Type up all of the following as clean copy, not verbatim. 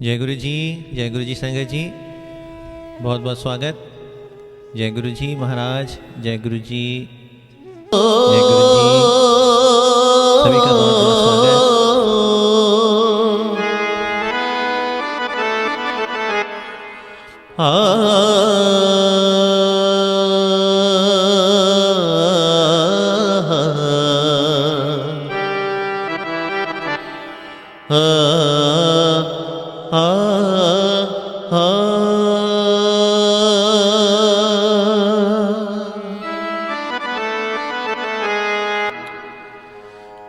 जय गुरु जी संगत जी, बहुत बहुत स्वागत। जय गुरु जी महाराज, जय गुरु जी, जय गुरु जी, सभी का बहुत बहुत स्वागत।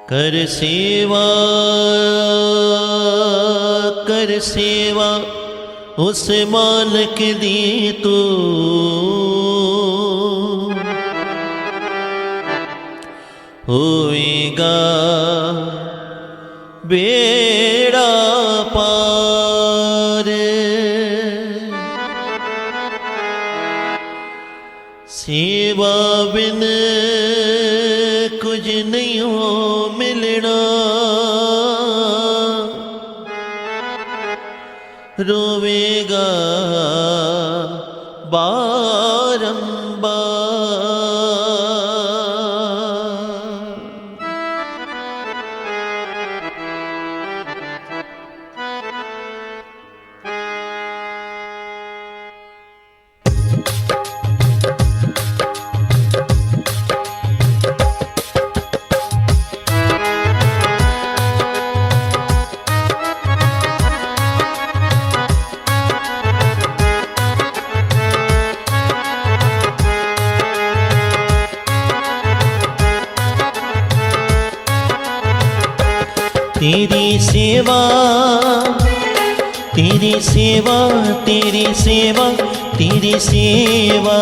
कर सेवा उस मालिक दी तू, होएगा बेड़ा पार। सेवा बिन कुछ नहीं हो मिलना, रोवेगा बारंबार। तेरी सेवा तेरी सेवा तेरी सेवा तेरी सेवा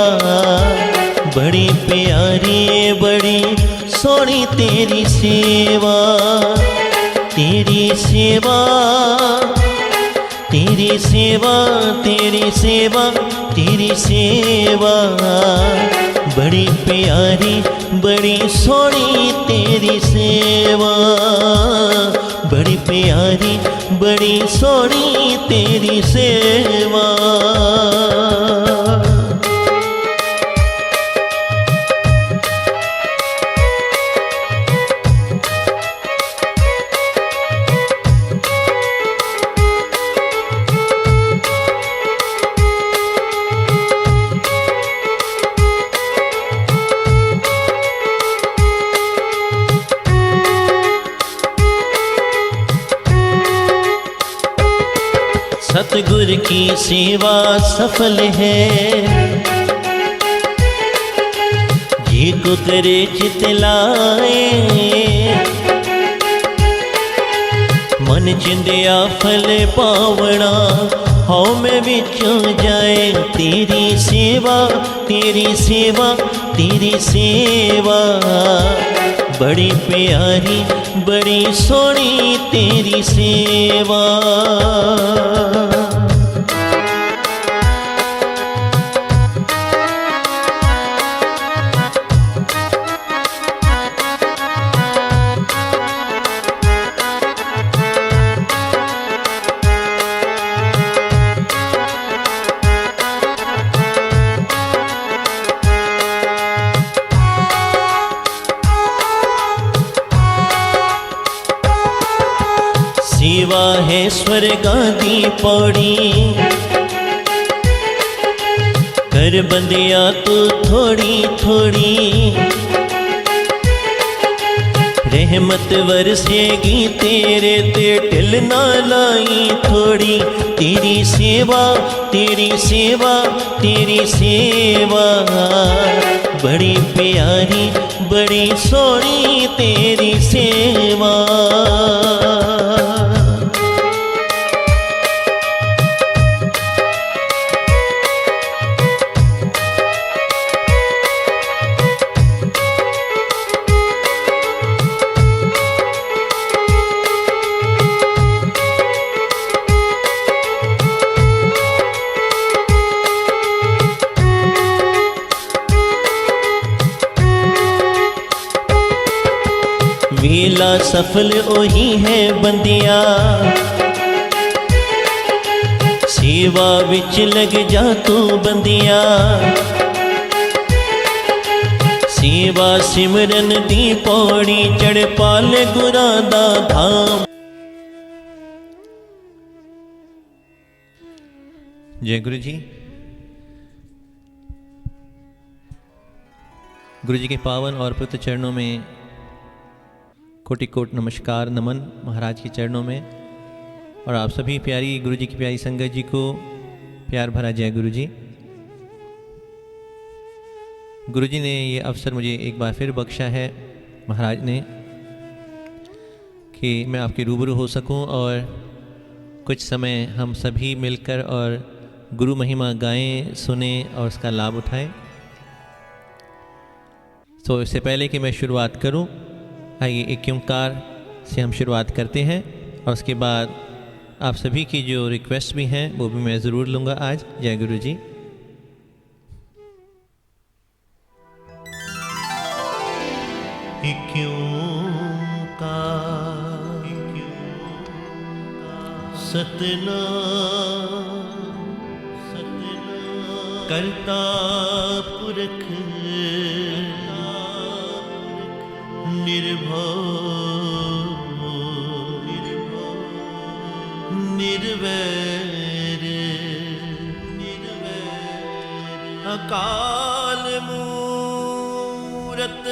बड़ी प्यारी बड़ी सोनी तेरी सेवा। तेरी सेवा तेरी सेवा तेरी सेवा तेरी सेवा बड़ी प्यारी बड़ी सोनी तेरी सेवा। बड़ी प्यारी बड़ी सोनी तेरी सेवा। सतगुर की सेवा सफल है, जी को करे चित लाए। मन चिंदिया फल पावना हौ में विचों जाए। तेरी सेवा तेरी सेवा तेरी सेवा बड़ी प्यारी बड़ी सोनी तेरी सेवा। सेवा है स्वर्गादी पौड़ी, कर बंदिया तू थोड़ी थोड़ी। रहमत बरसेगी तेरे ते टिल ना लाई थोड़ी। तेरी सेवा तेरी सेवा तेरी सेवा बड़ी प्यारी बड़ी सोनी तेरी सेवा। वेला सफल ओही है बंदिया, सेवा विच लग जा तू बंदिया, सेवा सिमरन दी पौड़ी चढ़ पाल गुरां दा धाम। जय गुरु जी। गुरु जी के पावन और पवित्र चरणों में कोटि कोट नमस्कार नमन महाराज के चरणों में, और आप सभी प्यारी गुरु जी की प्यारी संगत जी को प्यार भरा जय गुरु जी। गुरु जी ने ये अवसर मुझे एक बार फिर बख्शा है महाराज ने कि मैं आपके रूबरू हो सकूं और कुछ समय हम सभी मिलकर और गुरु महिमा गाएं, सुने और उसका लाभ उठाएं। तो इससे पहले कि मैं शुरुआत करूं, आइए एक ओंकार से हम शुरुआत करते हैं और उसके बाद आप सभी की जो रिक्वेस्ट भी हैं वो भी मैं ज़रूर लूँगा आज। जय गुरु जी। सतनाम करता पुरख निर्भव निर्वैर अकाल मूरत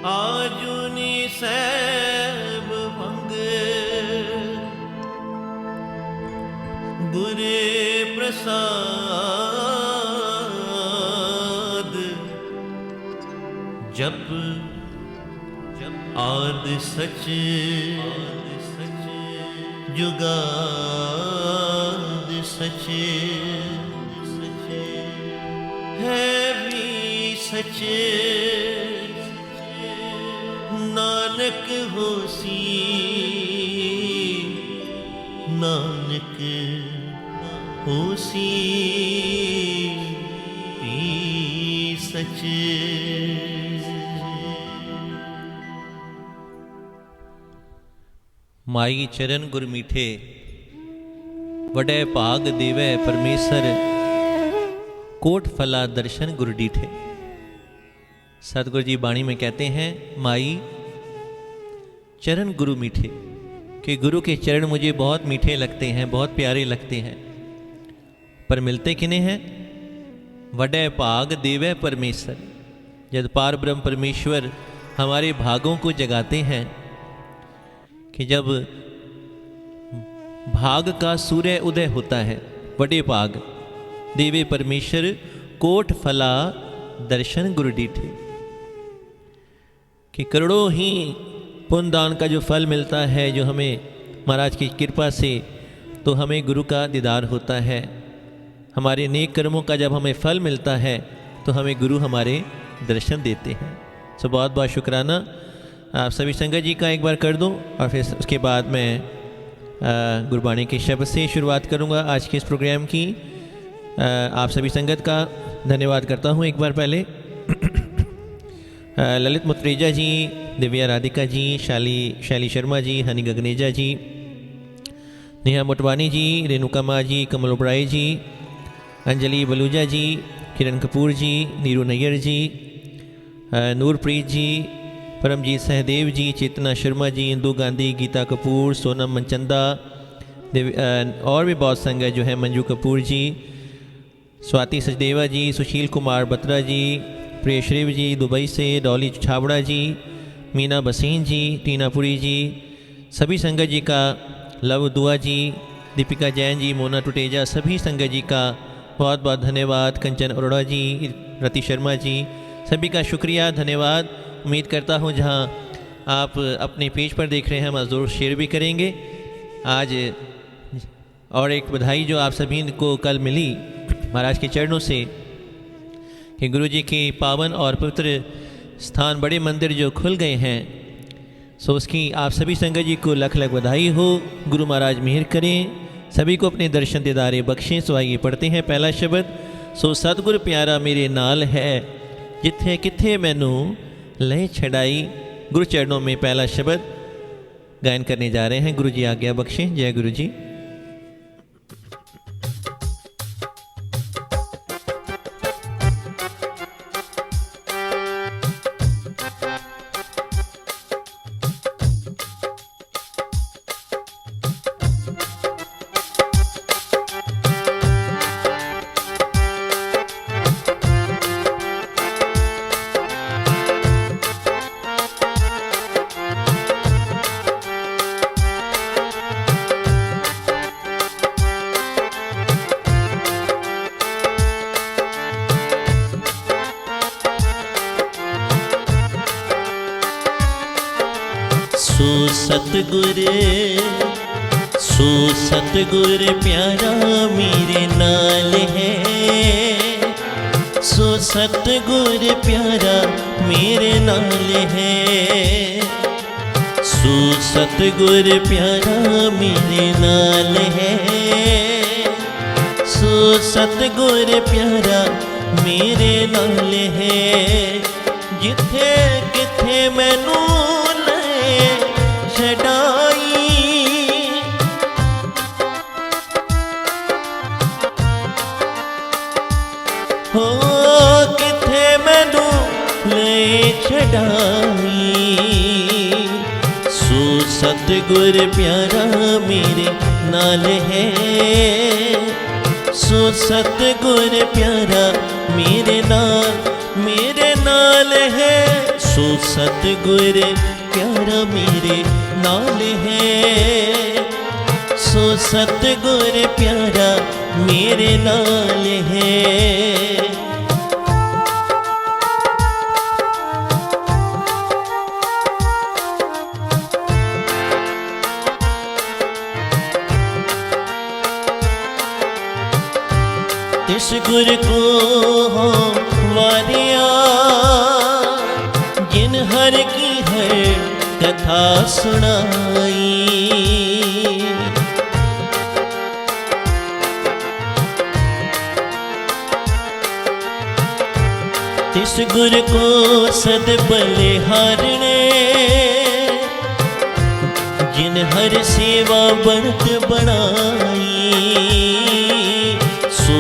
आजुनी सैब भंग गुरे प्रसाद जप आद सच जुगाद सच है भी सच नानक होसी नानक होसी भी सच। माई चरण गुर मीठे वडे भाग देवे परमेसर कोट फला दर्शन गुर डीठे। सतगुरु जी बाणी में कहते हैं माई चरण गुरु मीठे, कि गुरु के चरण मुझे बहुत मीठे लगते हैं, बहुत प्यारे लगते हैं, पर मिलते किन्हें हैं? वडे भाग देवे परमेसर। जब पार ब्रह्म परमेश्वर हमारे भागों को जगाते हैं कि जब भाग का सूर्य उदय होता है, वडे भाग देवे परमेश्वर कोट फला दर्शन गुरु डीठे, कि करोड़ों ही पुण्य दान का जो फल मिलता है, जो हमें महाराज की कृपा से तो हमें गुरु का दीदार होता है। हमारे नेक कर्मों का जब हमें फल मिलता है तो हमें गुरु हमारे दर्शन देते हैं। सो बहुत बहुत शुक्राना आप सभी संगत जी का एक बार कर दूं, और फिर उसके बाद मैं गुरबाणी के शब्द से शुरुआत करूंगा आज के इस प्रोग्राम की। आप सभी संगत का धन्यवाद करता हूं एक बार पहले। ललित मुत्रेजा जी, दिव्या राधिका जी, शैली शर्मा जी, हनी गगनेजा जी, नेहा मोटवानी जी, रेणुका माँ जी, कमल ओबराय जी, अंजलि बलूजा जी, किरण कपूर जी, नीरू नैयर जी, नूरप्रीत जी, परमजीत सहदेव जी, चेतना शर्मा जी, इंदू गांधी, गीता कपूर, सोनम मनचंदा, और भी बहुत संगत जो है, मंजू कपूर जी, स्वाति सचदेवा जी, सुशील कुमार बत्रा जी, प्रियश्रीव जी दुबई से, डॉली छाबड़ा जी, मीना बसीन जी, टीनापुरी जी, सभी संगत जी का, लव दुआ जी, दीपिका जैन जी, मोना टुटेजा, सभी संगत जी का बहुत बहुत धन्यवाद। कंचन अरोड़ा जी, रति शर्मा जी, सभी का शुक्रिया, धन्यवाद। उम्मीद करता हूँ जहाँ आप अपने पेज पर देख रहे हैं हम ज़रूर शेयर भी करेंगे आज। और एक बधाई जो आप सभी को कल मिली महाराज के चरणों से कि गुरु जी के पावन और पवित्र स्थान बड़े मंदिर जो खुल गए हैं, सो उसकी आप सभी संगत जी को लख लख बधाई हो। गुरु महाराज मेहर करें, सभी को अपने दर्शन दीदारे बख्शें। सो आइए पढ़ते हैं पहला शब्द। सो सतगुर प्यारा मेरे नाल है, जिथे किथे मैनू ले छड़ाई। गुरु चरणों में पहला शब्द गायन करने जा रहे हैं। गुरु जी आज्ञा बख्शें। जय गुरु जी। सो सतगुर प्यारा मेरे नाल है, सो सतगुर प्यारा मेरे नाल है, सो सतगुर प्यारा मेरे नाल है, सो सतगुर प्यारा मेरे नाल है। जिथे किथे मैनू छड़ाई, हो किथे मैनू ले छड़ाई। सो सतगुर प्यारा मेरे नाल है, सो सतगुर प्यारा मेरे नाल है, सो सतगुर प्यारा मेरे नाल है, सो सतगुर प्यारा मेरे नाल है। तिस गुर को हो वारिया, जिन हर की हर कथा सुनाई। तिस गुर को सद बलिहारने, जिन हर सेवा बरत बनाई। सो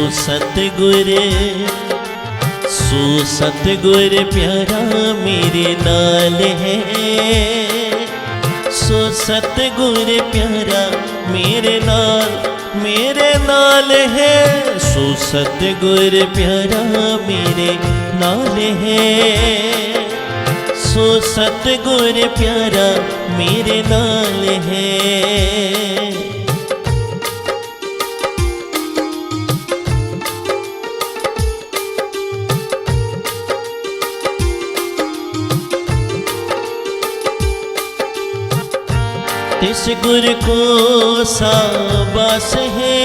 सतगुर प्यारा मेरे नाल है, सो सतगुर प्यारा मेरे नाल है, सो सतगुर प्यारा मेरे नाल है, सो सतगुर प्यारा मेरे नाल है। तिस गुर को साबास है,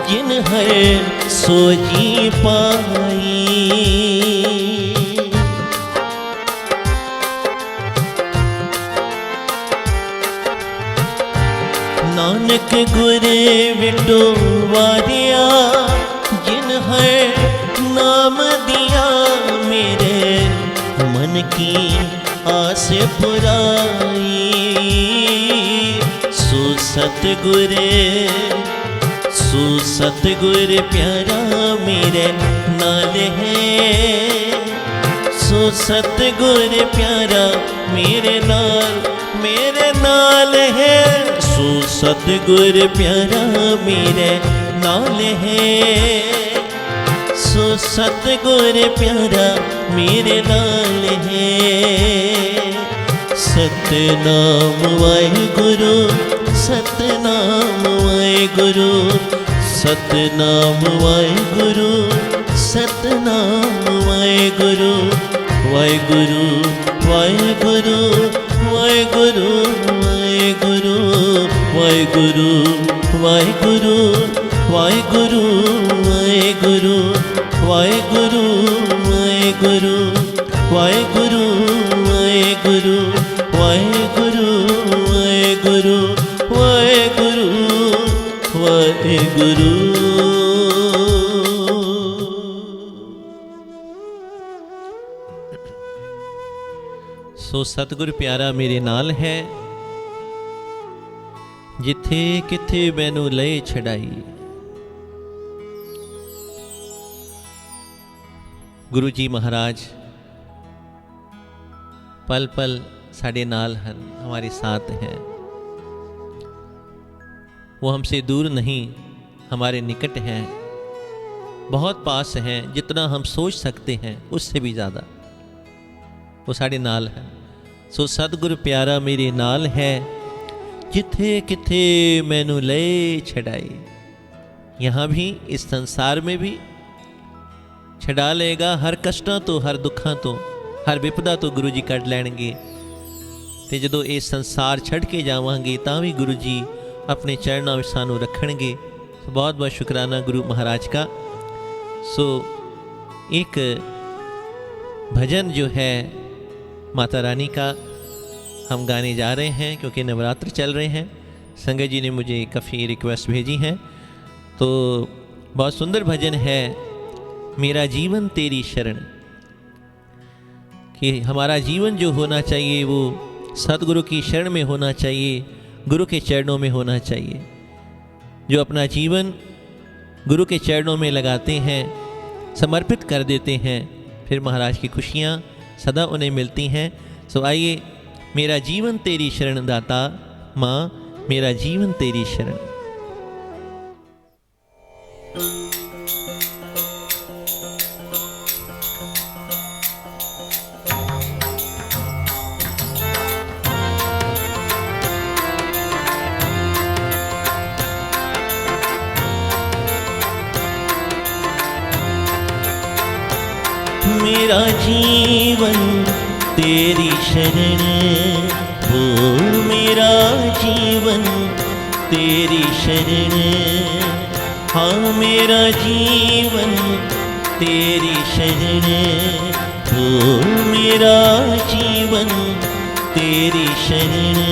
जिन हर सोजी पाई। नानक गुर विटो वारिया, जिन हर नाम दिया मेरे मन की आस पुराई। सो सतगुर प्यारा मेरे नाल है, सो सतगुर प्यारा मेरे नाल है, सो सतगुर प्यारा मेरे नाल है, सो सतगुर प्यारा मेरे नाल है। सतनाम वाहिगुरु, सतनाम वाहिगुरु, सतनाम वाहिगुरु, सतनाम वाहिगुरु, वाहिगुरु वाहिगुरु, वाहिगुरु वाहिगुरु, वाहिगुरु वाहिगुरु, वाहिगुरु वाहिगुरु, वाहिगुरु वाहिगुरु, वाहिगुरु वाहिगुरु, वाहिगुरु वाहिगुरु, वाहिगुरु वाहिगुरु। सो सतगुर प्यारा मेरे नाल है, जिथे किथे मैनू लए छड़ाई। गुरु जी महाराज पल पल साढ़े नाल हैं, हमारे साथ हैं। वो हमसे दूर नहीं, हमारे निकट हैं, बहुत पास हैं, जितना हम सोच सकते हैं उससे भी ज़्यादा वो साढ़े नाल हैं। सो सतगुर प्यारा मेरे नाल है, जिथे किथे मैनू ले छड़ाई। यहाँ भी इस संसार में भी छड़ा लेगा, हर कष्टां तो हर दुखां तो हर विपदा तो गुरु जी कढ़ लैणगे। ते जदों ये संसार छड़ के जावांगे तां भी गुरु जी अपने चरणों में सानू रखणगे। तो बहुत बहुत शुक्राना गुरु महाराज का। सो एक भजन जो है माता रानी का हम गाने जा रहे हैं, क्योंकि नवरात्र चल रहे हैं। संगत जी ने मुझे काफ़ी रिक्वेस्ट भेजी हैं, तो बहुत सुंदर भजन है मेरा जीवन तेरी शरण। कि हमारा जीवन जो होना चाहिए वो सतगुरु की शरण में होना चाहिए, गुरु के चरणों में होना चाहिए। जो अपना जीवन गुरु के चरणों में लगाते हैं, समर्पित कर देते हैं, फिर महाराज की खुशियाँ सदा उन्हें मिलती हैं। सो आइए, मेरा जीवन तेरी शरण दाता माँ, मेरा जीवन तेरी शरण। मेरा जीवन तेरी शरण हो, मेरा जीवन तेरी शरण। हाँ मेरा जीवन तेरी शरण हो, मेरा जीवन तेरी शरण।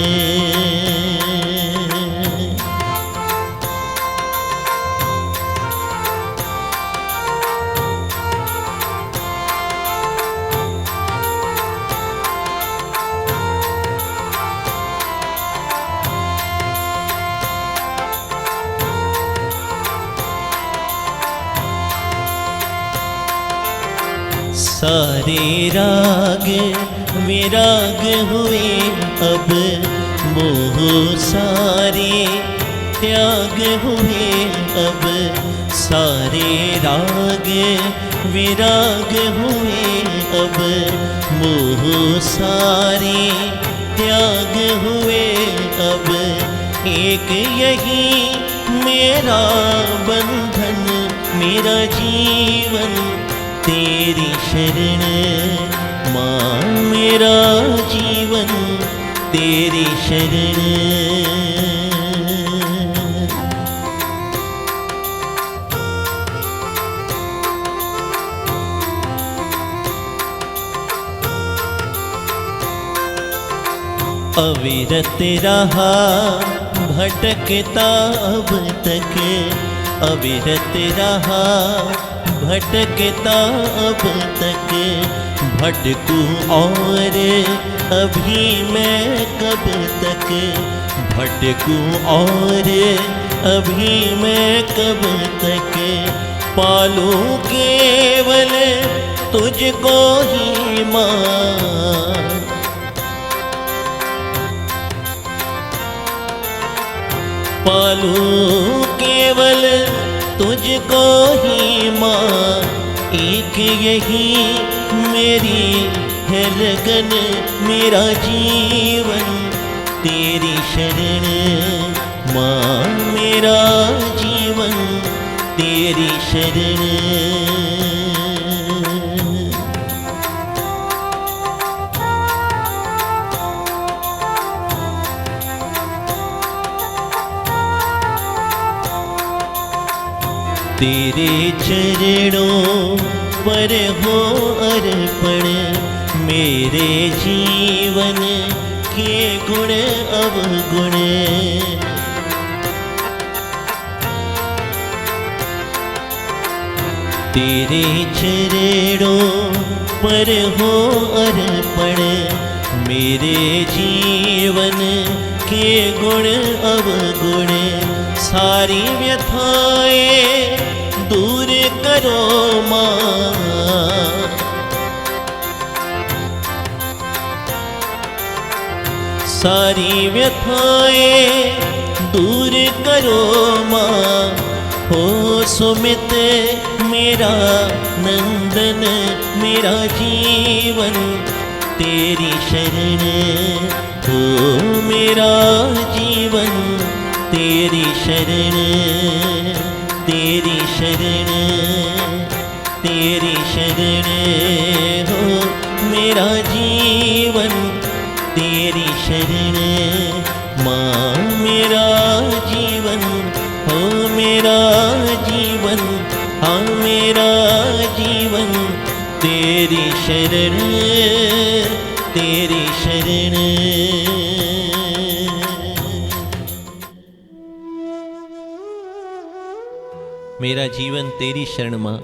सारे राग विराग हुए अब, मोह सारे त्याग हुए अब। सारे राग विराग हुए अब, मोह सारे त्याग हुए अब। एक यही मेरा बंधन, मेरा जीवन तेरी शरण माँ, मेरा जीवन तेरी शरण। अविरत रहा भटकता अब तक, अविरत रहा भटकता अब तक। भटकूं और अभी मैं कब तक, भटकूं और अभी मैं कब तक। पालूं केवल तुझको ही माँ, पालूं केवल तुझको ही माँ। एक यही मेरी है लगन, मेरा जीवन तेरी शरण माँ, मेरा जीवन तेरी शरण। तेरे चरणों पर हो अर्पण, मेरे जीवन के गुण अवगुण। तेरे चरणों पर हो अर्पण, मेरे जीवन के गुण अवगुण सारी व्यथाएं दूर करो माँ। सारी व्यथाएं दूर करो माँ। हो सुमित मेरा नंदन मेरा जीवन तेरी शरण। हो मेरा जीवन तेरी शरण, तेरी शरण, तेरी शरण। हो मेरा जीवन तेरी शरण माँ। मेरा जीवन हो मेरा जीवन, हाँ मेरा जीवन तेरी शरण, तेरी शरण। मेरा जीवन तेरी शरण माँ।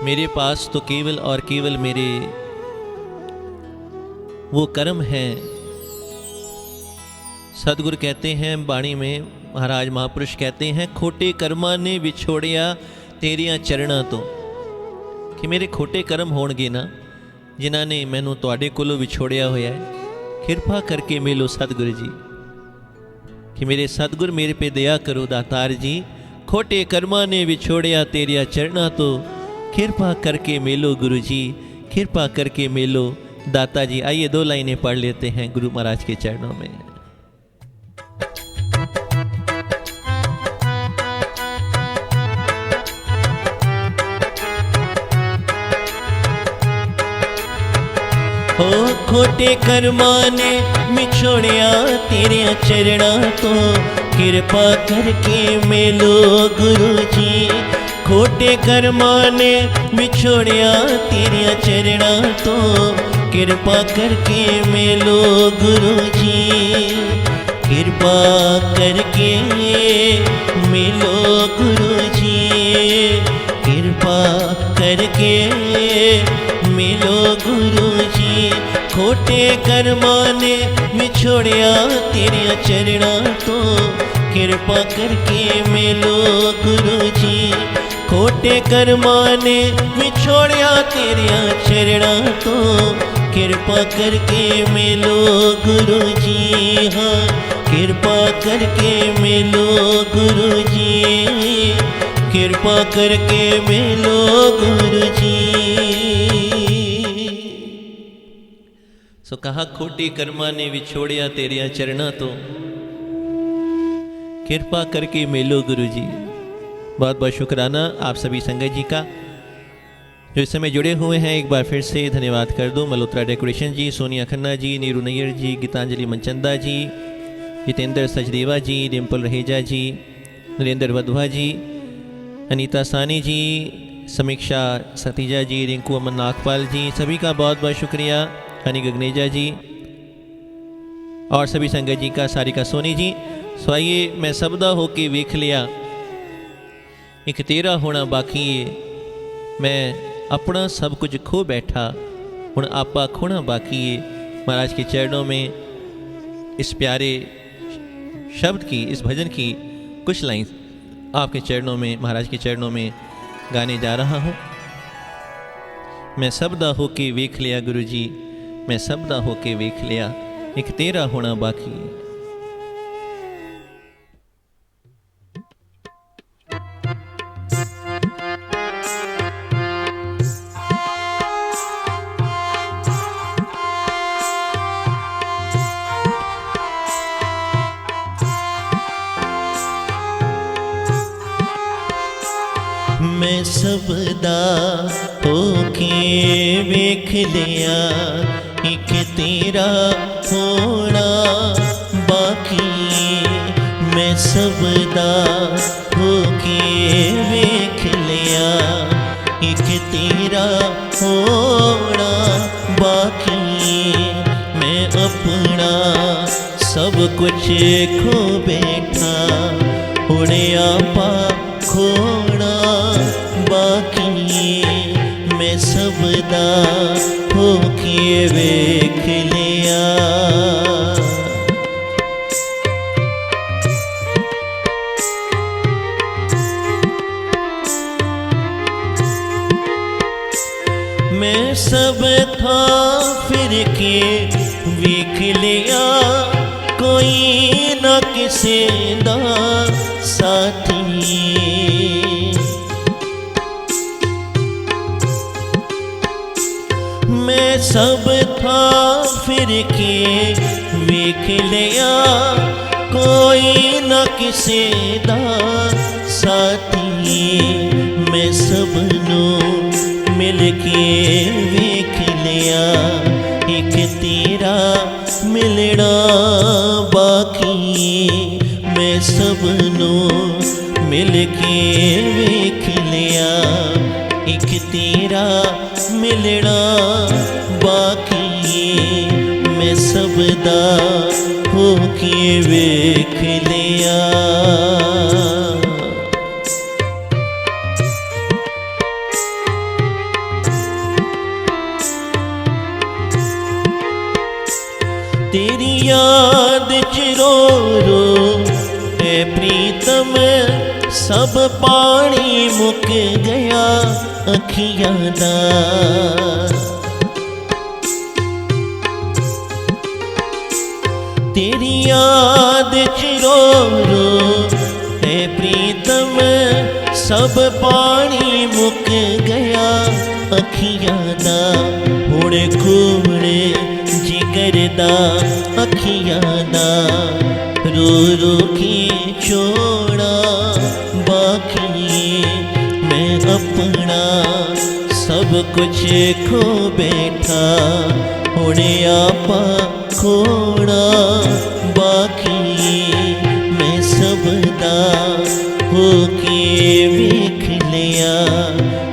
मेरे पास तो केवल और केवल मेरे वो कर्म हैं। सदगुरु कहते हैं बाणी में, महाराज महापुरुष कहते हैं, खोटे कर्मा ने विछोड़िया तेरिया चरणा तो। कि मेरे खोटे कर्म होणगे ना जिन्हां ने मैनू तुहाडे कोलों विछोड़िया होया है, किरपा करके मिलो सतगुरु जी। कि मेरे सतगुर मेरे पे दया करो दातार जी। खोटे कर्मा ने विछोड़िया तेरिया चरणा तो, कृपा करके मिलो गुरु जी, कृपा करके मिलो दाता जी। आइए 2 लाइनें पढ़ लेते हैं गुरु महाराज के चरणों में। हो खोटे कर्मा ने मिछोड़िया तेरे चरणा तो, कृपा करके मिलो गुरु जी। खोटे कर्मा ने मिछोड़िया तेरे चरणा तो, कृपा करके मिलो गुरु जी। कृपा करके मिलो गुरु जी, कृपा करके मिलो गुरु जी। खोटे कर्मा ने मिछोड़िया तेरे चरणा तो, कृपा करके मिलो गुरु जी। खोटे कर्मा ने मिछोड़िया तेरे चरणा तो, कृपा करके मिलो गुरु जी। हाँ कृपा करके मिलो गुरु जी, कृपा करके मिलो गुरु जी। सो कहा खोटे कर्मा ने विछोड़िया तेरिया चरणा तो, कृपा करके मिलो गुरु जी। बहुत बहुत शुक्राना आप सभी संगत जी का जो इस समय जुड़े हुए हैं। एक बार फिर से धन्यवाद कर दो मल्होत्रा डेकोरेशन जी, सोनिया खन्ना जी, नीरू नैयर जी, गीतांजलि मनचंदा जी, जितेंद्र सचदेवा जी, डिम्पल रहेजा जी, नरेंद्र वधवा जी, अनीता सानी जी, समीक्षा सतीजा जी, रिंकू अमन नागपाल जी, सभी का बहुत बहुत शुक्रिया। हनी गगनेजा जी और सभी संगत जी का, सारिका सोनी जी। सो आइए मैं सबदा होके वेख लिया एक तेरा होना बाकी है। मैं अपना सब कुछ खो बैठा हुण आपा खोना बाकी है। महाराज के चरणों में इस प्यारे शब्द की, इस भजन की कुछ लाइन आपके चरणों में, महाराज के चरणों में गाने जा रहा हूँ। मैं सबदा होके वेख लिया गुरु जी, मैं सबदा होके वेख लिया एक तेरा होना बाकी है। मैं सबदा होके वेख लिया एक तेरा होना बाकी। मैं सबदा होके वेख लिया एक तेरा होना बाकी। मैं अपना सब कुछ खो बैठा उड़े आपा खोना बाकी। मैं सबदा होके के वेख लिया। मैं सब था फिर के वेख लिया, कोई न किसे दा साथी। मैं सब था फिर के वेख लिया, कोई न किसे दा साथी। मैं सबनों मिल के वेख लिया, एक तेरा मिलना बाकी। मैं सबनों मिल के वेख लिया, एक तेरा मिलना बाकी। मैं सबदा हो के वेख लिया। तेरी याद च रो रो ए प्रीतम, सब पानी मुक गया अखियां दा। तेरी याद च रो रो ए प्रीतम, सब पानी मुक गया अखियां दा। हुण कूड़े जिगर दा अखियां दा, रो रो के छोड़ा बाकी। मैं अपना सब कुछ खो बैठा, हुण आपा खोड़ा बाकी। मैं सबदा हो के वेख लिया,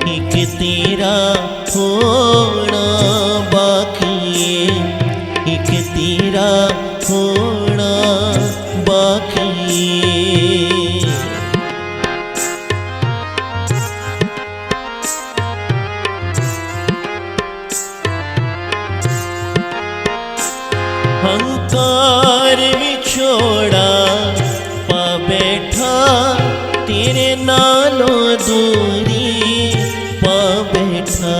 एक तेरा होना बाकी। एक तेरा होना बाकी। हंकार विछोड़ा पा बैठा, तेरे नालों दूरी पा बैठा।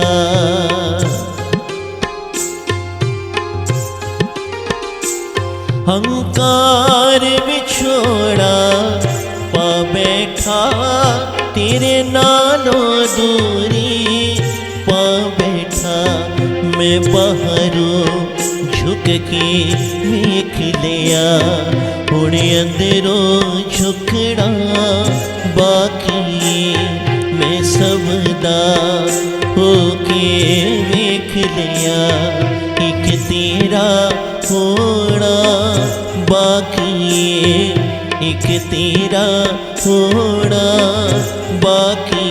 हंकार विछोड़ा पा बैठा, तेरे नालों दूरी पा बैठा। मैं बाहरों झुक के वेख लिया, हुण अंदरों झुकना बाकी। मैं सबदा हो के वेख लिया, एक तेरा होना बाकी। एक तेरा होना बाकी।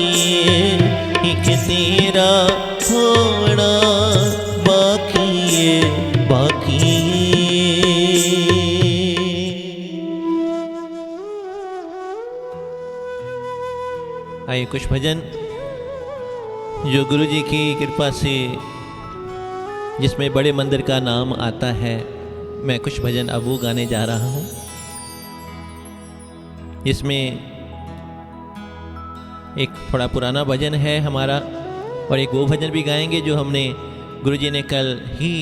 एक तेरा होना बाकी बाकी। आइए कुछ भजन जो गुरु जी की कृपा से, जिसमें बड़े मंदिर का नाम आता है, मैं कुछ भजन अब वो गाने जा रहा हूँ। इसमें एक थोड़ा पुराना भजन है हमारा, और एक वो भजन भी गाएंगे जो हमने गुरुजी ने कल ही,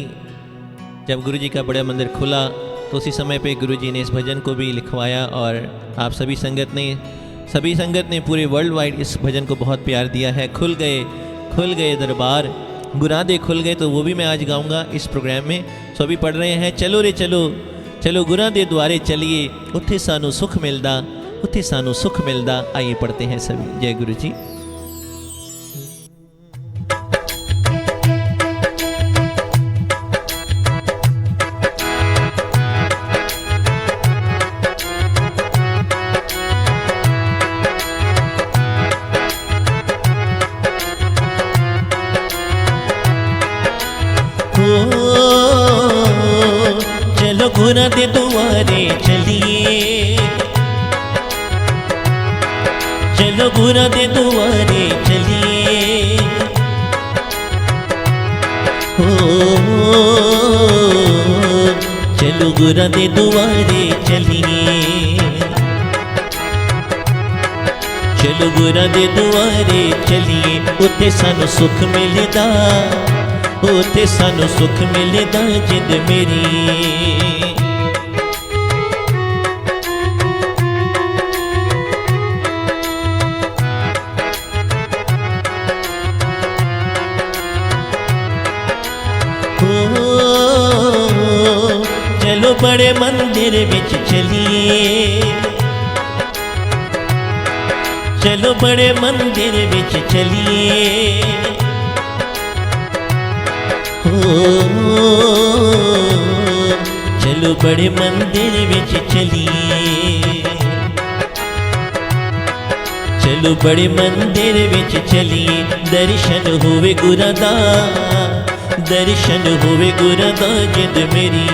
जब गुरुजी का बड़ा मंदिर खुला तो उसी समय पे गुरुजी ने इस भजन को भी लिखवाया। और आप सभी संगत ने पूरे वर्ल्ड वाइड इस भजन को बहुत प्यार दिया है। खुल गए दरबार, गुरादे खुल गए, तो वो भी मैं आज गाऊंगा इस प्रोग्राम में। सभी पढ़ रहे हैं, चलो रे चलो चलो गुरादे द्वारे चलिए, उत्थे सानू सुख मिलदा, उत्थे सानू सुख मिलदा। आइए पढ़ते हैं सभी। जय गुरु जी। चलो गुरादे द्वारे चलिए, चलो गुरादे द्वारे चलिए। चलो गुरां दे दुआरे चलिए, चलो गुरां दे दुआरे चलिए, उत्थे सानू सुख मिलदा, उत्थे सानू सुख मिलदा जिंद मेरी। चलो बड़े मंदिर विच चलिए, चलो बड़े मंदिर विच चलिए, चलो बड़े मंदिर विच चलिए, चलो बड़े मंदिर विच चलिए, दर्शन होवे गुरां दा, दर्शन होवे गुरां दा जिंद मेरी।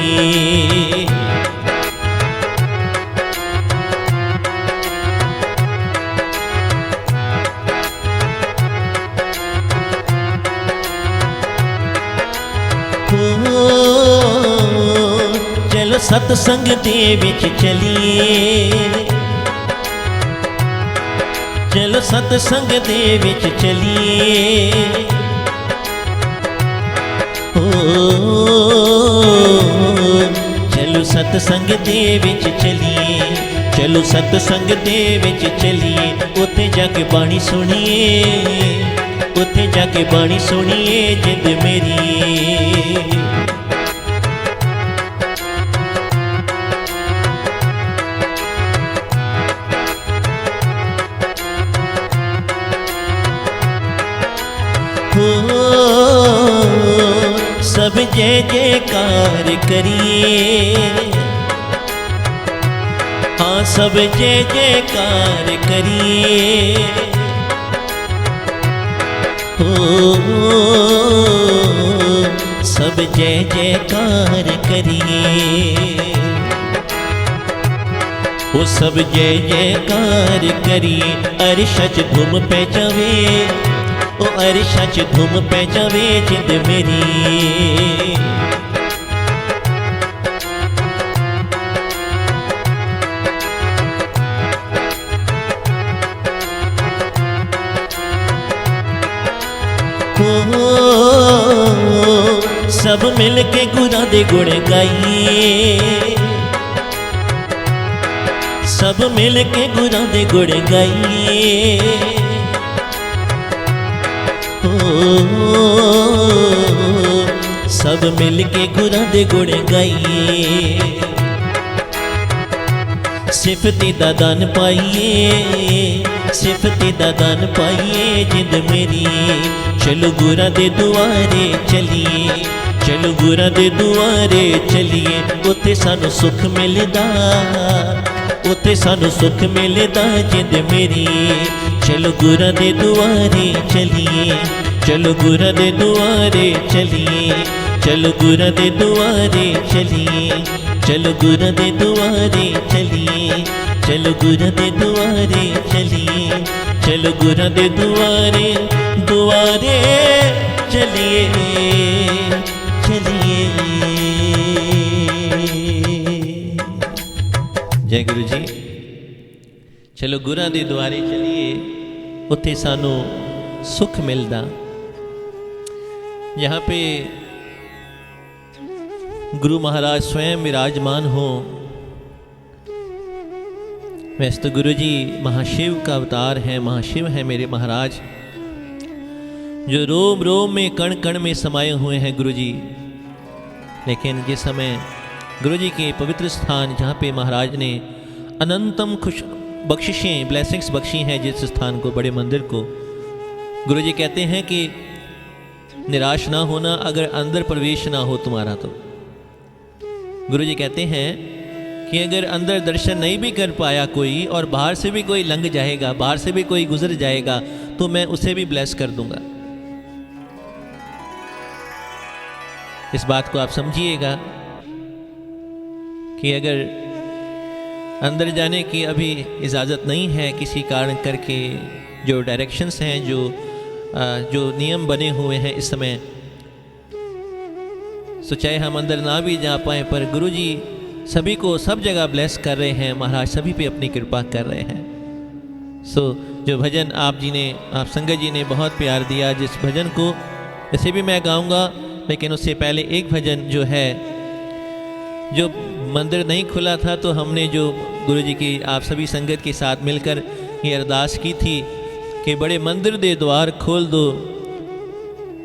चलो सतसंग दे विच चलिए, चलो सतसंग दे विच चलिए, चलो सतसंग दे विच चलिए, चलो सतसंग दे विच चलिए, उत्थे जाके बाणी सुनिए, उत्थे जाके बाणी सुनिए जिंद मेरी। सब जय जयकार करिए, हाँ सब जय जयकार करिए, सब जय जयकार करिए, वो सब जय जयकार करिए, अरशा च धूम पै जावे, ओ अरशा च धूम पै जावे जिंद मेरी। सब मिल के गुरां दे गुण गाइए, सब मिल के गुरां दे गुण गाइए, सब मिल के गुरां दे गुण गाइए, सिफती दा दान पाइए, सिफती दा दान पाइए जिंद मेरी। चलो गुरां दे दुआरे चलिए, चलो गुरां दे दुआरे चलिए, उत्थे सानू सुख मिलदा, उत्थे सानू सुख मिलदा जिंद मेरी। चलो गुरां दे दुआरे चलिए, चलो गुरां दे दुआरे चलिए, चलो गुरां दे दुआरे चलिए, चलो गुरां दे दुआरे चलिए, चलो गुरां दे दुआरे चलिए, चलो गुरां दे दुआरे दुआरे चलिए, चलिए। जय गुरु जी। चलो गुरां दे दुआरे चलिए, उत्थे सानू सुख मिलदा। यहाँ पे गुरु महाराज स्वयं विराजमान हो। वैसे तो गुरु जी महाशिव का अवतार है, महाशिव है मेरे महाराज, जो रोम रोम में कण कण में समाये हुए हैं गुरु जी। लेकिन जिस समय गुरु जी के पवित्र स्थान जहाँ पे महाराज ने अनंतम खुश बख्शिशें ब्लेसिंग्स बख्शी हैं, जिस स्थान को, बड़े मंदिर को, गुरु जी कहते हैं कि निराश ना होना अगर अंदर प्रवेश ना हो तुम्हारा। तो गुरु जी कहते हैं कि अगर अंदर दर्शन नहीं भी कर पाया कोई और बाहर से भी कोई लंघ जाएगा, बाहर से भी कोई गुजर जाएगा, तो मैं उसे भी ब्लेस कर दूंगा। इस बात को आप समझिएगा कि अगर अंदर जाने की अभी इजाज़त नहीं है किसी कारण करके, जो डायरेक्शंस हैं, जो नियम बने हुए हैं इस समय, सो चाहे हम अंदर ना भी जा पाए, पर गुरु जी सभी को सब जगह ब्लेस कर रहे हैं, महाराज सभी पे अपनी कृपा कर रहे हैं। सो जो भजन आप जी ने, आप संगत जी ने बहुत प्यार दिया, जिस भजन को वैसे भी मैं गाऊंगा, लेकिन उससे पहले एक भजन जो है, जो मंदिर नहीं खुला था तो हमने जो गुरु जी की आप सभी संगत के साथ मिलकर ये अरदास की थी कि बड़े मंदिर दे द्वार खोल दो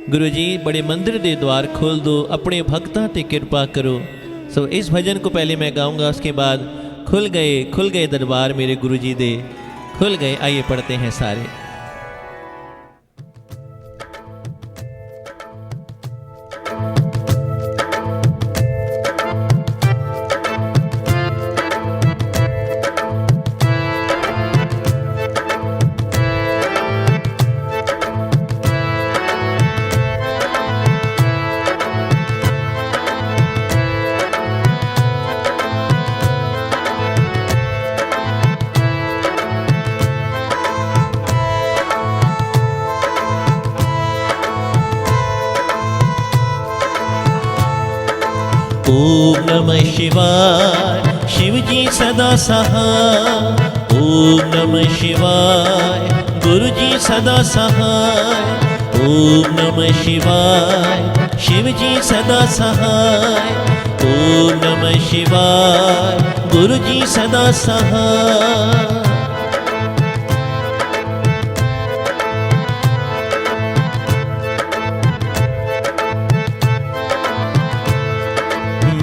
गुरु जी, बड़े मंदिर दे द्वार खोल दो, अपने भक्तां ते कृपा करो। सो इस भजन को पहले मैं गाऊंगा, उसके बाद खुल गए दरबार मेरे गुरु जी दे, खुल गए। आइए पढ़ते हैं सारे। ओम नमः शिवाय, शिव जी सदा सहाय। ओम नमः शिवाय, गुरु जी सदा सहाय। ओम नमः शिवाय, शिव जी सदा सहाय। ओम नमः शिवाय, गुरु जी सदा सहाय।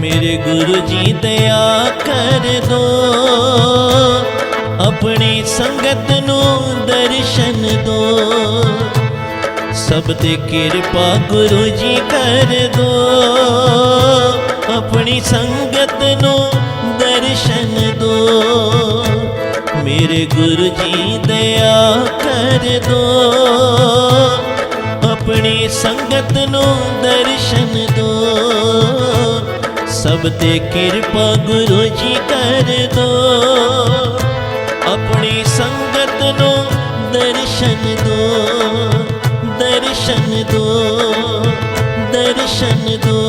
मेरे गुरु जी दया कर दो, अपनी संगत नू दर्शन दो। सब ते कृपा गुरु जी कर दो, अपनी संगत नू दर्शन दो। मेरे गुरु जी दया कर दो, अपनी संगत नू दर्शन दो। सब ते कृपा गुरु जी कर दो, अपनी संगत नो दर्शन दो। दर्शन दो, दर्शन दो,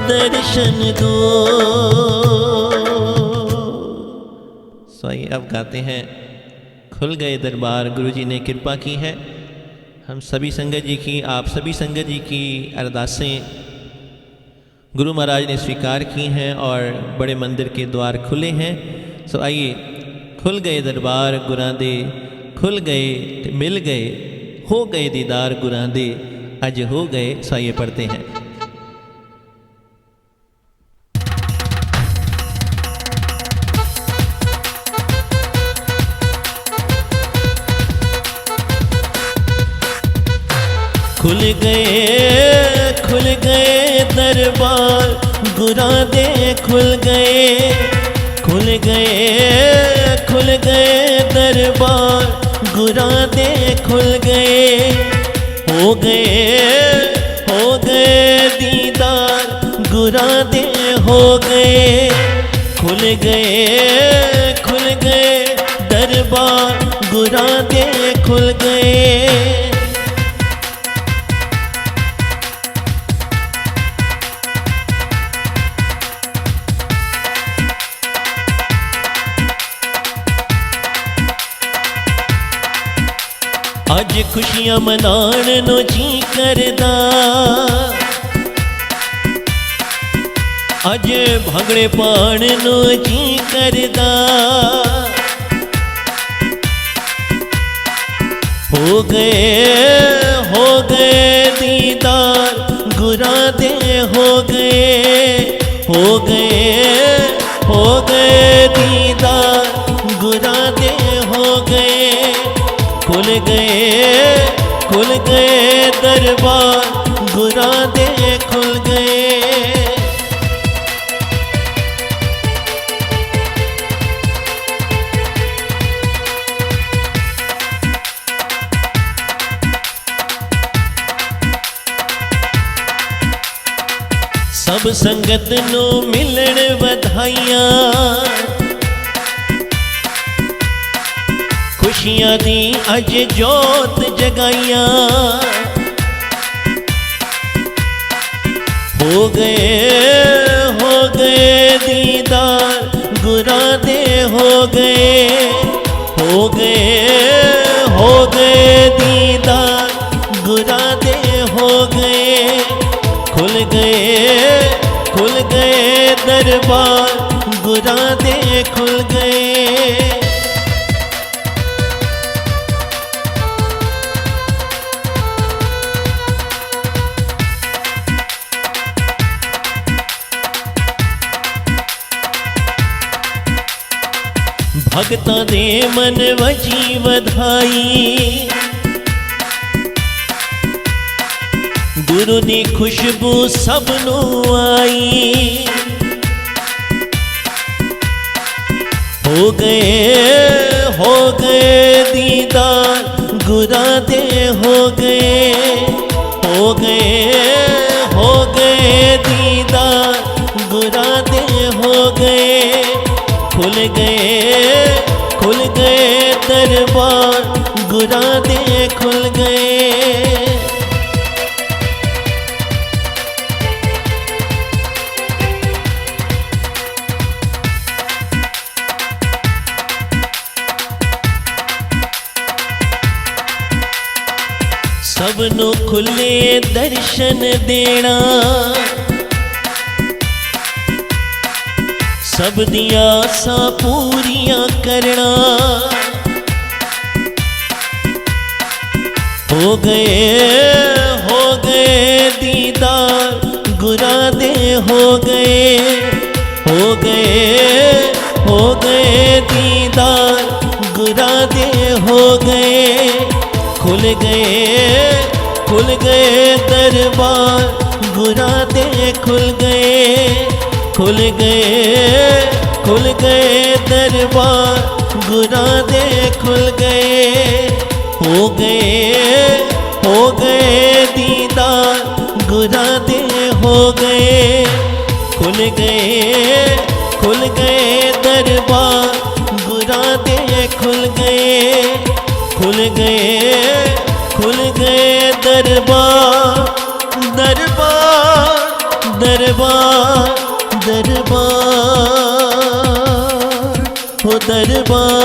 दर्शन दो। सो आइए अब गाते हैं खुल गए दरबार, गुरु जी ने कृपा की है। हम सभी संगत जी की, आप सभी संगत जी की अरदासें गुरु महाराज ने स्वीकार की हैं और बड़े मंदिर के द्वार खुले हैं। सो आइए, खुल गए दरबार गुरां दे, खुल गए मिल गए, हो गए दीदार गुरां दे, अज हो गए। सो आइए पढ़ते हैं। खुल गए दरबार गुरां दे, खुल गए दरबार गुरां दे, खुल गए। हो गए दीदार गुरां दे, हो गए। खुल गए दरबार गुरां दे, खुल गए। अज खुशियां मनाण नो जी करदा, अज भंगड़े पाण नो जी करदा। हो गए दीदार गुरां दे, हो गए दीदार गुरां दे, हो गए। खुल गए दरबार गुरां दे, खुल गए। सब संगत नो मिलन बधाइयां, खुशियां दी अज जोत जगाइयां। हो गए दीदार गुरा दे हो गए दीदार गुरा दे हो गए खुल गए दरबार गुरा दे खुल गए। भगतां दे मन वजी वधाई गुरु दी खुशबू सबनू आई हो गए दीदार गुरा दे हो गए दीदार गुरा दे हो गए खुल गए दरबार गुरा दे खुल गए। सबनों खुले दर्शन देना सब दिया सा पूरियां करना हो गए दीदार गुरा दे हो गए दीदार गुरा दे हो गए खुल गए दरबार गुरा दे खुल गए दरबार गुरा दे खुल गए हो गए दीदार गुरा दे हो गए खुल गए दरबार गुरा दे खुल गए दरबार हो दरबार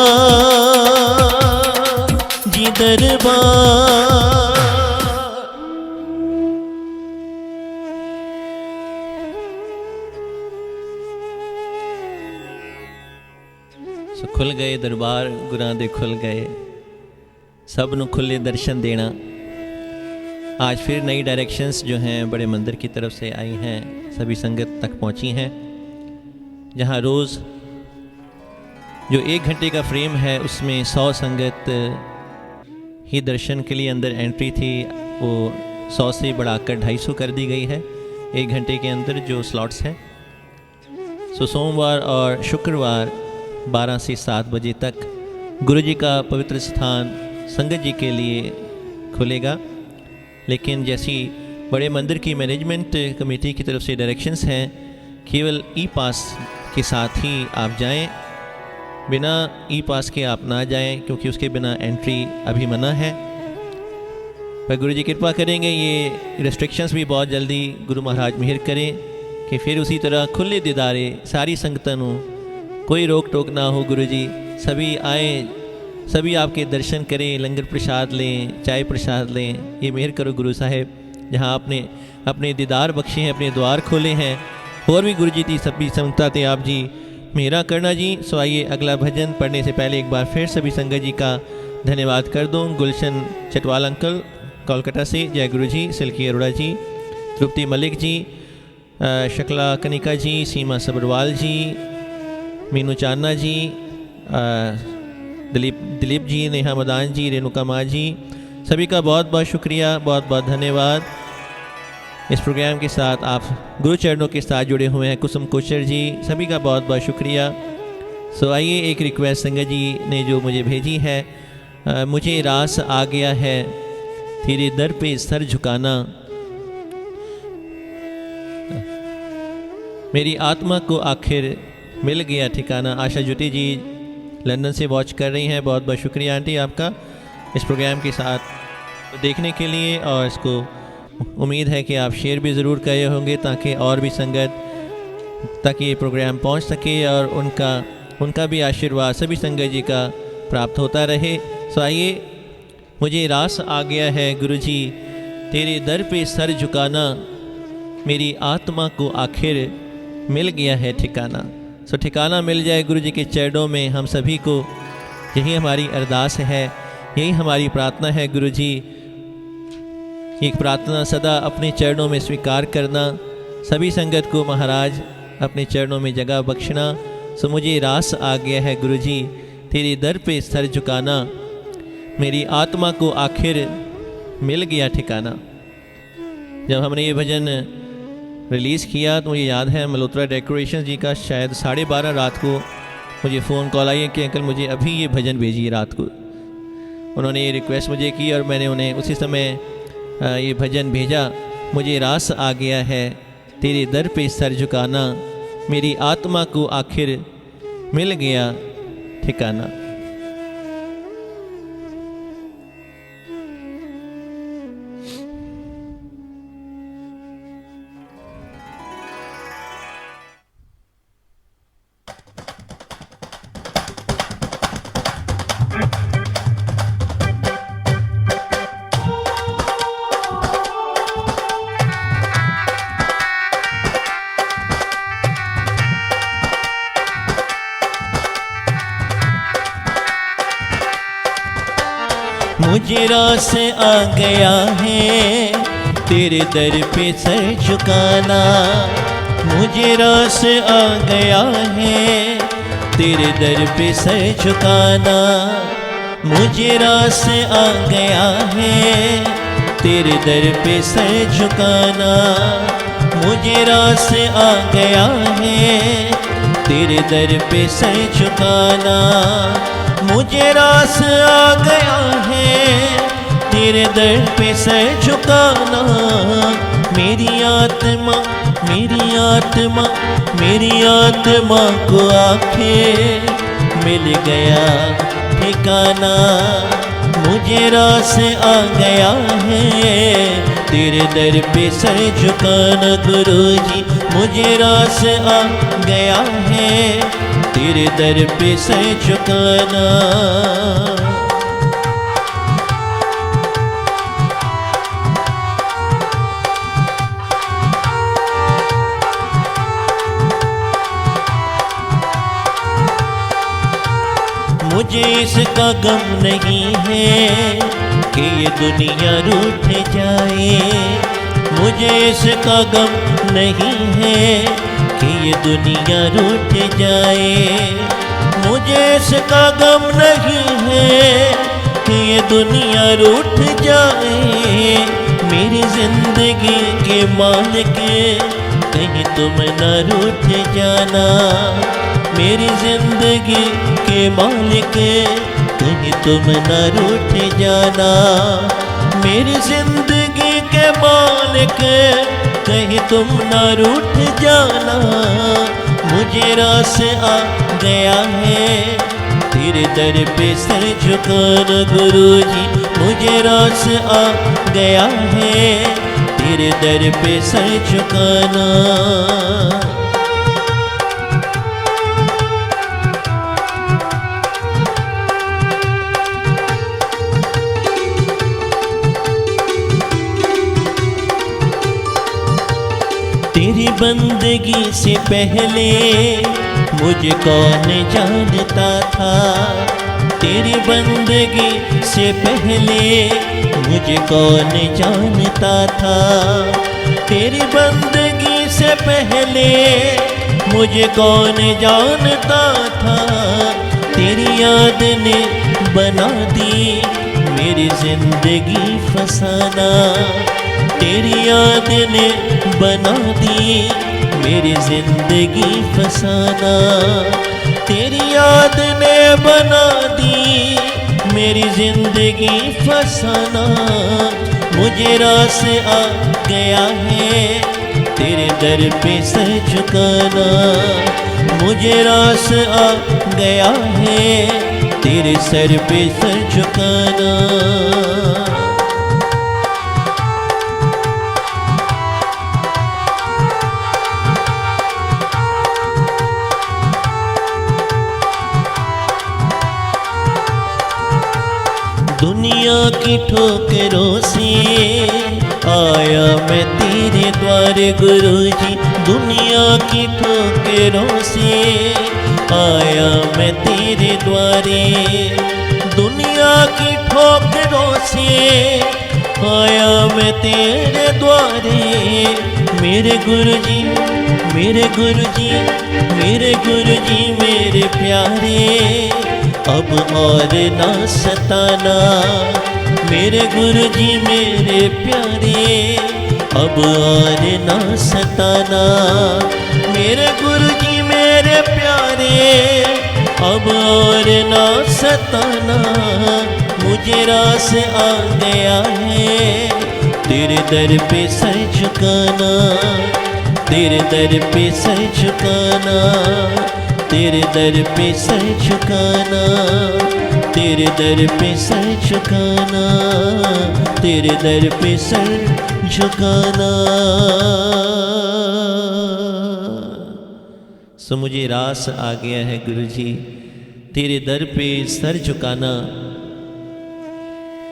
जी दरबार। खुल गए दरबार गुरां दे खुल गए सब नू खुले दर्शन देना। आज फिर नई डायरेक्शंस जो हैं बड़े मंदिर की तरफ से आई हैं, सभी संगत तक पहुंची हैं, जहां रोज़ जो 1 घंटे का फ्रेम है उसमें 100 संगत ही दर्शन के लिए अंदर एंट्री थी, वो 100 से बढ़ाकर 250 कर दी गई है 1 घंटे के अंदर जो स्लॉट्स हैं। सोमवार और शुक्रवार 12 से 7 बजे तक गुरु जी का पवित्र स्थान संगत जी के लिए खुलेगा। लेकिन जैसी बड़े मंदिर की मैनेजमेंट कमेटी की तरफ से डायरेक्शंस हैं, केवल ई पास के साथ ही आप जाएं, बिना ई पास के आप ना जाएं, क्योंकि उसके बिना एंट्री अभी मना है। पर गुरु जी कृपा करेंगे ये रेस्ट्रिक्शंस भी बहुत जल्दी गुरु महाराज मेहर करें कि फिर उसी तरह खुले दीदारे सारी संगतां नूं कोई रोक टोक ना हो। गुरु जी सभी आएँ, सभी आपके दर्शन करें, लंगर प्रसाद लें, चाय प्रसाद लें, ये मेहर करो गुरु साहिब। जहाँ आपने अपने दीदार बख्शे हैं, अपने द्वार खोले हैं, और भी गुरु जी की सभी संगता थे आप जी मेरा करना जी। सो आइए अगला भजन पढ़ने से पहले एक बार फिर सभी संगत जी का धन्यवाद कर दूँ। गुलशन चटवाल अंकल कोलकाता से, जय गुरु जी, सिल्की अरोड़ा जी, तृप्ति मलिक जी, शकला कनिका जी, सीमा सबरवाल जी, मीनू चान्ना जी, दिलीप जी, नेहा मदान जी, रेणुका माँ जी, सभी का बहुत बहुत शुक्रिया, बहुत बहुत धन्यवाद। इस प्रोग्राम के साथ आप गुरु चरणों के साथ जुड़े हुए हैं कुसुम कोचर जी, सभी का बहुत बहुत शुक्रिया। सो आइए एक रिक्वेस्ट संगत जी ने जो मुझे भेजी है, मुझे रास आ गया है तेरे दर पे सर झुकाना, मेरी आत्मा को आखिर मिल गया ठिकाना। आशा जुटी जी लंदन से वॉच कर रही हैं, बहुत बहुत शुक्रिया आंटी आपका इस प्रोग्राम के साथ देखने के लिए और इसको उम्मीद है कि आप शेयर भी ज़रूर करे होंगे ताकि और भी संगत तक ये प्रोग्राम पहुंच सके और उनका भी आशीर्वाद सभी संगत जी का प्राप्त होता रहे। सो आइए, मुझे रास आ गया है गुरुजी तेरे दर पे सर झुकाना, मेरी आत्मा को आखिर मिल गया है ठिकाना। सो ठिकाना मिल जाए गुरुजी के चरणों में हम सभी को, यही हमारी अरदास है, यही हमारी प्रार्थना है। गुरुजी एक प्रार्थना सदा अपने चरणों में स्वीकार करना, सभी संगत को महाराज अपने चरणों में जगह बख्शना। सो मुझे रास आ गया है गुरुजी तेरे दर पे सर झुकाना, मेरी आत्मा को आखिर मिल गया ठिकाना। जब हमने ये भजन रिलीज़ किया तो मुझे याद है मल्होत्रा डेकोरेशन जी का शायद 12:30 रात को मुझे फ़ोन कॉल आई कि अंकल मुझे अभी ये भजन भेजिए रात को। उन्होंने ये रिक्वेस्ट मुझे की और मैंने उन्हें उसी समय ये भजन भेजा। मुझे रास आ गया है तेरे दर पे सर झुकाना, मेरी आत्मा को आखिर मिल गया ठिकाना। मुझे रास आ गया है तेरे दर पे सर झुकाना, मुझे रास आ गया है तेरे दर पे सर झुकाना, मुझे रास आ गया है तेरे दर पे सर झुकाना, मुझे रास आ गया है तेरे दर पे सर झुकाना, मुझे रास आ गया है तेरे दर पे सर झुकाना। मेरी आत्मा मेरी आत्मा मेरी आत्मा को आखिर मिल गया ठिकाना, मुझे रास आ गया है तेरे दर पे सर झुकाना। गुरुजी मुझे रास आ गया है तेरे दर पे सर झुकाना। मुझे इसका गम नहीं है कि ये दुनिया रूठ जाए, मुझे इसका गम नहीं है कि ये दुनिया रूठ जाए, मुझे इसका गम नहीं है कि ये दुनिया रूठ जाए। मेरी जिंदगी के मालिक कहीं तुम न रूठ जाना, मेरी जिंदगी के मालिक कहीं तुम न रूठ जाना, मेरी जिंदगी के मालिक कहीं तुम न रूठ जाना। मुझे रास आ गया है तेरे दर पे सर झुकाना। गुरुजी मुझे रास आ गया है तेरे दर पे सर झुकाना। तेरी बंदगी से पहले मुझे कौन जानता था, तेरी बंदगी से पहले मुझे कौन जानता था, तेरी बंदगी से पहले मुझे कौन जानता था। तेरी याद ने बना दी मेरी जिंदगी फसाना, तेरी याद ने बना दी मेरी जिंदगी फसाना, तेरी याद ने बना दी मेरी जिंदगी फसाना। मुझे रास आ गया है तेरे दर पे सर झुकाना, मुझे रास आ गया है तेरे सर पे सर झुकाना। दुनिया की ठोकरों से आया मैं तेरे द्वारे गुरुजी, दुनिया की ठोकरों से आया मैं तेरे द्वारे, दुनिया की ठोकरों से आया मैं तेरे द्वारे। मेरे गुरुजी, मेरे गुरुजी, मेरे गुरुजी मेरे प्यारे, अब और ना सताना। मेरे गुरुजी मेरे प्यारे, अब और ना सताना। मेरे गुरुजी मेरे प्यारे, अब और ना सताना। मुझे रास आ गया है तेरे दर पे सर झुकाना, तेरे दर पे सर झुकाना, तेरे दर पे सर झुकाना, तेरे दर पे सर झुकाना, तेरे दर पे सर झुकाना। सो मुझे रास आ गया है गुरुजी, तेरे दर पे सर झुकाना।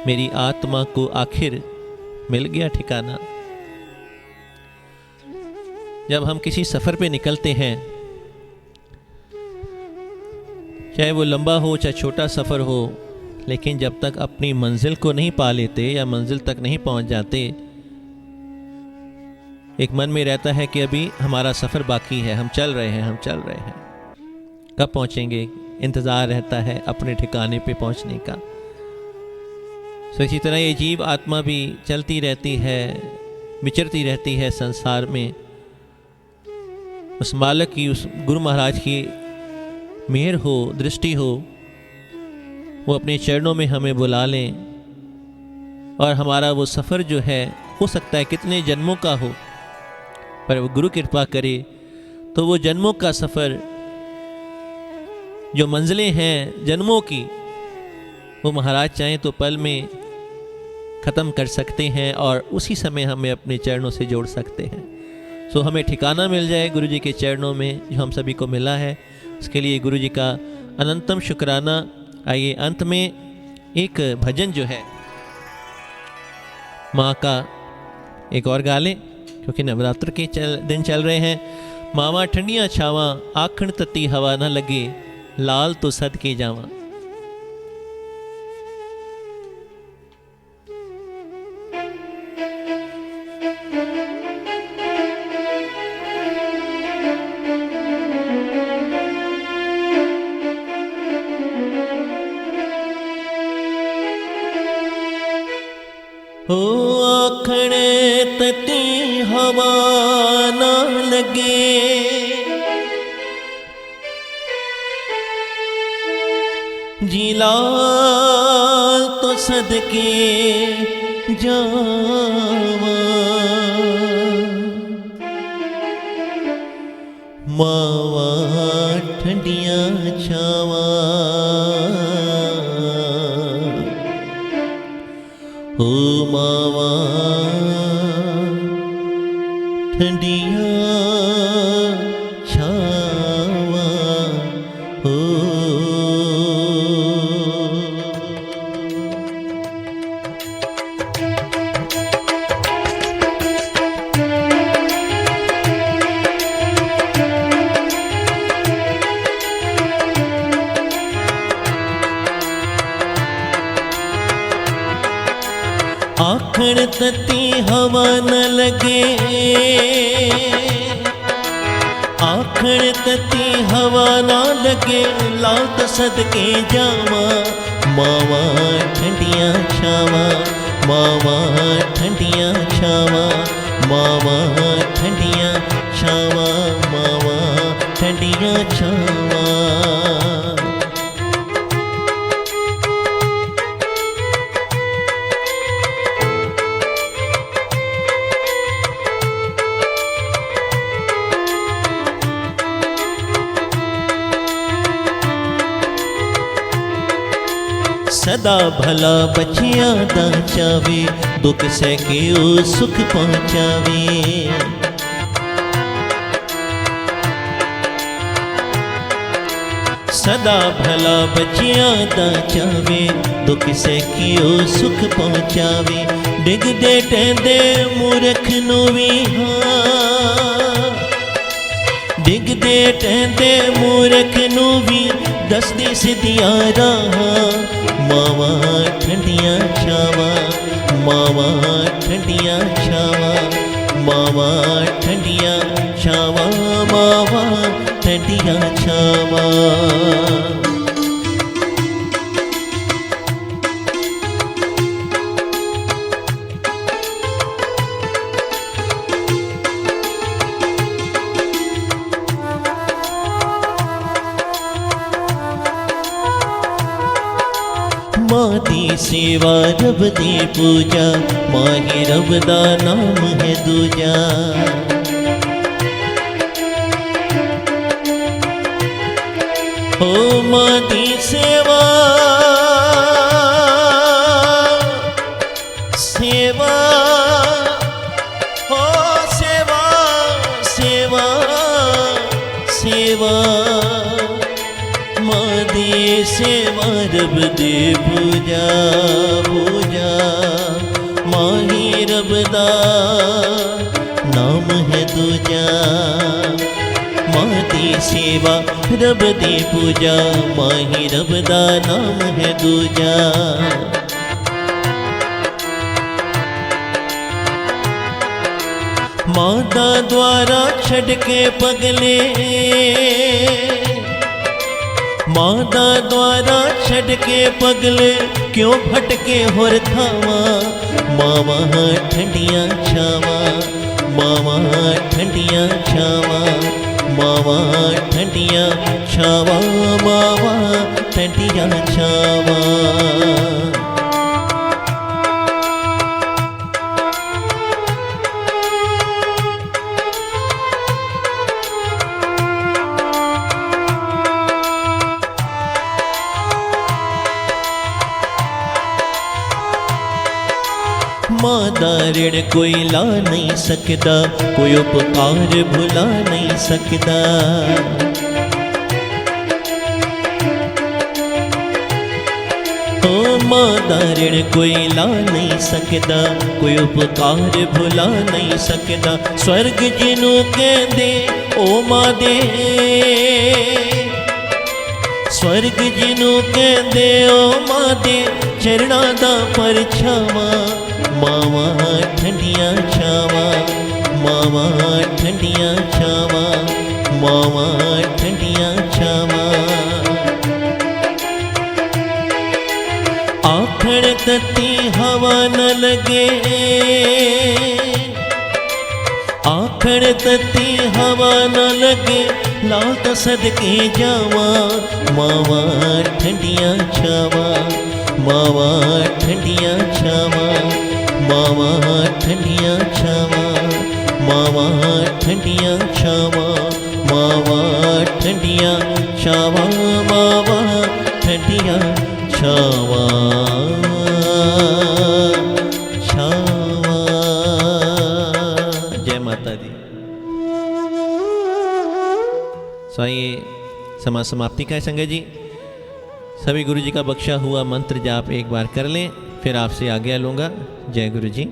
मेरी आत्मा को आखिर मिल गया ठिकाना। जब हम किसी सफ़र पे निकलते हैं, चाहे वो लंबा हो चाहे छोटा सफ़र हो, लेकिन जब तक अपनी मंजिल को नहीं पा लेते या मंजिल तक नहीं पहुंच जाते, एक मन में रहता है कि अभी हमारा सफ़र बाकी है, हम चल रहे हैं, हम चल रहे हैं, कब पहुंचेंगे। इंतज़ार रहता है अपने ठिकाने पे पहुंचने का। सो इसी तरह ये जीव आत्मा भी चलती रहती है, विचरती रहती है संसार में। उस मालिक की, उस गुरु महाराज की मेहर हो, दृष्टि हो, वो अपने चरणों में हमें बुला लें और हमारा वो सफ़र जो है, हो सकता है कितने जन्मों का हो, पर वो गुरु कृपा करे तो वो जन्मों का सफ़र, जो मंजिलें हैं जन्मों की, वो महाराज चाहें तो पल में ख़त्म कर सकते हैं और उसी समय हमें अपने चरणों से जोड़ सकते हैं। सो हमें ठिकाना मिल जाए गुरु जी के चरणों में, जो हम सभी को मिला है, उसके लिए गुरु जी का अनंतम शुक्राना। आइए अंत में एक भजन जो है माँ का एक और गा लें, क्योंकि नवरात्र के दिन चल रहे हैं। मावा ठंडियाँ छावा, आखण तती हवा न लगे, लाल तो सद के जावा। हो आखण तती हवा ना लगे, जी लाल तो सदके जावा। मावा ठंडियाँ छावा, हो मावा ठंडियाँ छावा, हो आखण तती हवा न लगे, आखण तती हवा न लगे, लाल तो सदके जावा। मावा ठंडियाँ छावा, मावा ठंडियाँ छावा, मावा ठंडियाँ छावा, मावा ठंडियाँ छावा। सदा भला बचिया दा चावे, दुख सह ओ सुख पहुँचावे। सदा भला बचियां दा चावे, दुख सैकियो सुख पहुँचावे। डिगदे टहदे मूरख नूं वी हां, डिगदे टहदे मूरख नूं वी दसदी सिद्धियां राहां। मावां ठंडियां छावां, मावां ठंडियां छावां, मावां ठंडियां छावां, मावां ठंडियां छावां। मां दी सेवा रब दी पूजा, मां ही रब दा नाम है दूजा। ओ मां दी सेवा, सेवा ओ सेवा, सेवा सेवा, मां दी सेवा रब दे पूजा पूजा। मां ही रब दा नाम है दूजा। मां दी सेवा रब दी पूजा, मां ही रब दा नाम है दूजा। मां दा द्वारा छड़ के पगले, मां दा द्वारा छड़ के पगले क्यों भटके होर थावां। मावां ठंडियां छावां, मावां ठंडियां छावां, मावां ठंडियां छावां, मावां ठंडियां छावां। मां दा ऋण कोई ला नहीं सकदा, कोई उपकार भुला नहीं सकदा। ओ मां दा ऋण कोई ला नहीं सकदा, कोई उपकार भुला नहीं सकदा। स्वर्ग जिनू कहंदे ओ मां दे, स्वर्ग जिनू कहंदे ओ मां दे चरणां दा परछावां। मावां ठंडियां छावां, मावां ठंडियां छावां, मावां ठंडियां छावां। आखण तत्ती हवा न लगे, आखण तत्ती हवा न लगे, लात सदके जावां। मावां ठंडियां छावां, मावां ठंडियां छावां, मावां ठंडियां छावां, मावां ठंडियां छावां, मावां ठंडियां छावां, मावां ठंडियां छावां छावां। जय माता दी। सो आइए समाज समाप्ति का है संगत जी। सभी गुरु जी का बख्शा हुआ मंत्र जाप एक बार कर लें, फिर आपसे आज्ञा लूँगा। जय गुरु जी।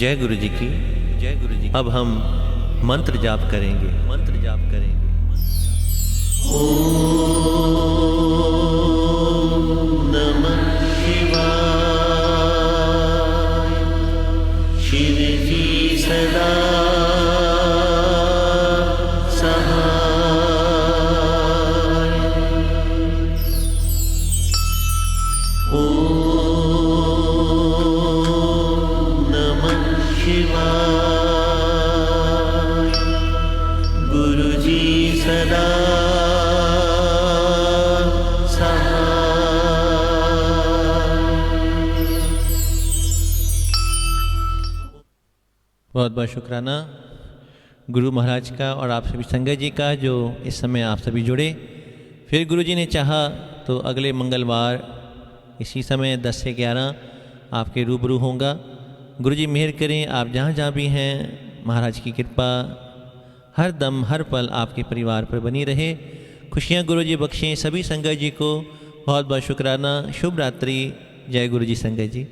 जय गुरु जी की, जय गुरु जी। अब हम मंत्र जाप करेंगे, मंत्र जाप करेंगे। नमः शिवाय। शिव जी सदा सहाय। ओम नमः शिवाय। गुरु जी सदा बहुत बहुत शुक्राना। गुरु महाराज का और आप सभी संगत जी का जो इस समय आप सभी जुड़े। फिर गुरु जी ने चाहा तो अगले मंगलवार इसी समय 10 से 11 आपके रूबरू होगा। गुरु जी मेहर करें, आप जहाँ जहाँ भी हैं महाराज की कृपा हर दम हर पल आपके परिवार पर बनी रहे। खुशियाँ गुरु जी बख्शें। सभी संगत जी को बहुत बहुत शुक्राना। शुभ रात्रि। जय गुरु जी संगत जी।